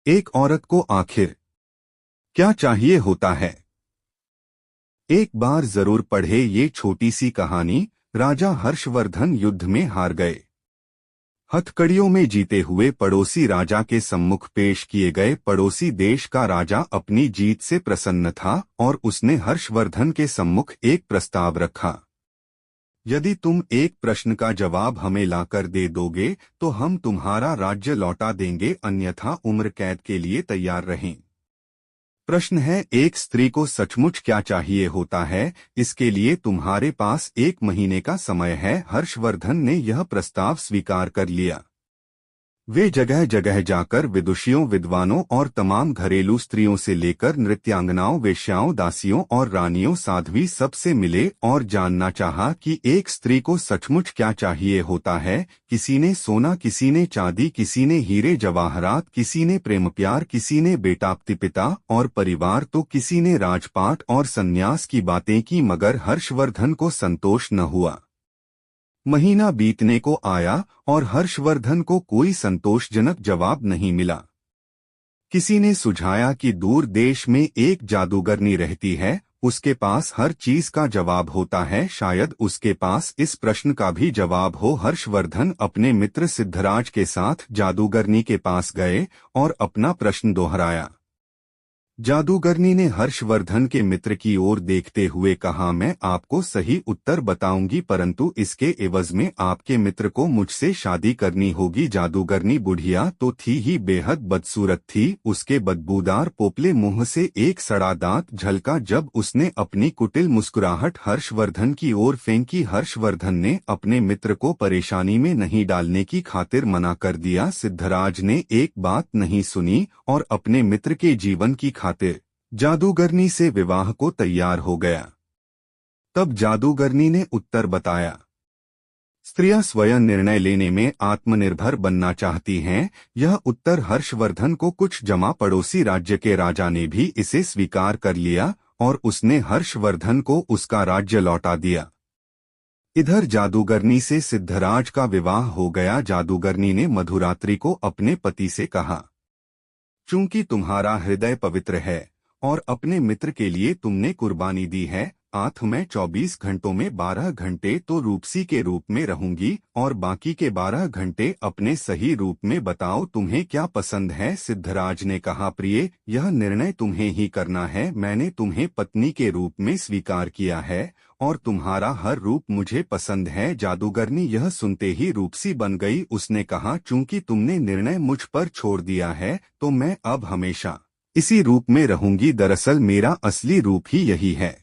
एक औरत को आखिर क्या चाहिए होता है। एक बार जरूर पढ़े ये छोटी सी कहानी। राजा हर्षवर्धन युद्ध में हार गए। हथकड़ियों में जीते हुए पड़ोसी राजा के सम्मुख पेश किए गए। पड़ोसी देश का राजा अपनी जीत से प्रसन्न था और उसने हर्षवर्धन के सम्मुख एक प्रस्ताव रखा। यदि तुम एक प्रश्न का जवाब हमें लाकर दे दोगे तो हम तुम्हारा राज्य लौटा देंगे, अन्यथा उम्र कैद के लिए तैयार रहें। प्रश्न है, एक स्त्री को सचमुच क्या चाहिए होता है? इसके लिए तुम्हारे पास 1 महीने का समय है। हर्षवर्धन ने यह प्रस्ताव स्वीकार कर लिया। वे जगह जगह जाकर विदुषियों, विद्वानों और तमाम घरेलू स्त्रियों से लेकर नृत्यांगनाओं, वेश्याओं, दासियों और रानियों, साध्वी सबसे मिले और जानना चाहा कि एक स्त्री को सचमुच क्या चाहिए होता है। किसी ने सोना, किसी ने चांदी, किसी ने हीरे जवाहरात, किसी ने प्रेम प्यार, किसी ने बेटा, पिता और परिवार, तो किसी ने राजपाट और संन्यास की बातें की, मगर हर्षवर्धन को संतोष न हुआ। महीना बीतने को आया और हर्षवर्धन को कोई संतोषजनक जवाब नहीं मिला। किसी ने सुझाया कि दूर देश में एक जादूगरनी रहती है, उसके पास हर चीज का जवाब होता है, शायद उसके पास इस प्रश्न का भी जवाब हो। हर्षवर्धन अपने मित्र सिद्धराज के साथ जादूगरनी के पास गए और अपना प्रश्न दोहराया। जादूगरनी ने हर्षवर्धन के मित्र की ओर देखते हुए कहा, मैं आपको सही उत्तर बताऊंगी, परंतु इसके एवज में आपके मित्र को मुझसे शादी करनी होगी। जादूगरनी बुढ़िया तो थी ही बेहद बदसूरत थी। उसके बदबूदार पोपले मुंह से एक सड़ा दांत झलका जब उसने अपनी कुटिल मुस्कुराहट हर्षवर्धन की ओर फेंकी। हर्षवर्धन ने अपने मित्र को परेशानी में नहीं डालने की खातिर मना कर दिया। सिद्धराज ने एक बात नहीं सुनी और अपने मित्र के जीवन की खातिर जादूगरनी से विवाह को तैयार हो गया। तब जादूगरनी ने उत्तर बताया, स्त्रियां स्वयं निर्णय लेने में आत्मनिर्भर बनना चाहती हैं। यह उत्तर हर्षवर्धन को कुछ जमा पड़ोसी राज्य के राजा ने भी इसे स्वीकार कर लिया और उसने हर्षवर्धन को उसका राज्य लौटा दिया। इधर जादूगरनी से सिद्धराज का विवाह हो गया। जादूगरनी ने मधुरात्रि को अपने पति से कहा, चूंकि तुम्हारा हृदय पवित्र है और अपने मित्र के लिए तुमने कुर्बानी दी है, आठ मैं 24 घंटों में 12 घंटे तो रूपसी के रूप में रहूंगी और बाकी के 12 घंटे अपने सही रूप में। बताओ तुम्हें क्या पसंद है? सिद्धराज ने कहा, प्रिय, यह निर्णय तुम्हें ही करना है। मैंने तुम्हें पत्नी के रूप में स्वीकार किया है और तुम्हारा हर रूप मुझे पसंद है। जादूगरनी यह सुनते ही रूपसी बन गई। उसने कहा, चूंकि तुमने निर्णय मुझ पर छोड़ दिया है तो मैं अब हमेशा इसी रूप में रहूंगी। दरअसल मेरा असली रूप ही यही है।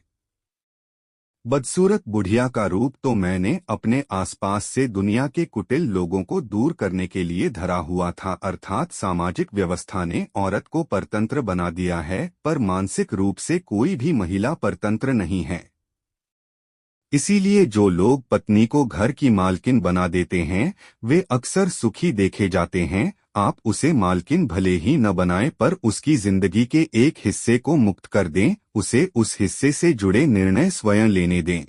बदसूरत बुढ़िया का रूप तो मैंने अपने आसपास से दुनिया के कुटिल लोगों को दूर करने के लिए धरा हुआ था, अर्थात सामाजिक व्यवस्था ने औरत को परतंत्र बना दिया है, पर मानसिक रूप से कोई भी महिला परतंत्र नहीं है। इसीलिए जो लोग पत्नी को घर की मालकिन बना देते हैं वे अक्सर सुखी देखे जाते हैं। आप उसे मालकिन भले ही न बनाएं, पर उसकी जिंदगी के एक हिस्से को मुक्त कर दें, उसे उस हिस्से से जुड़े निर्णय स्वयं लेने दें।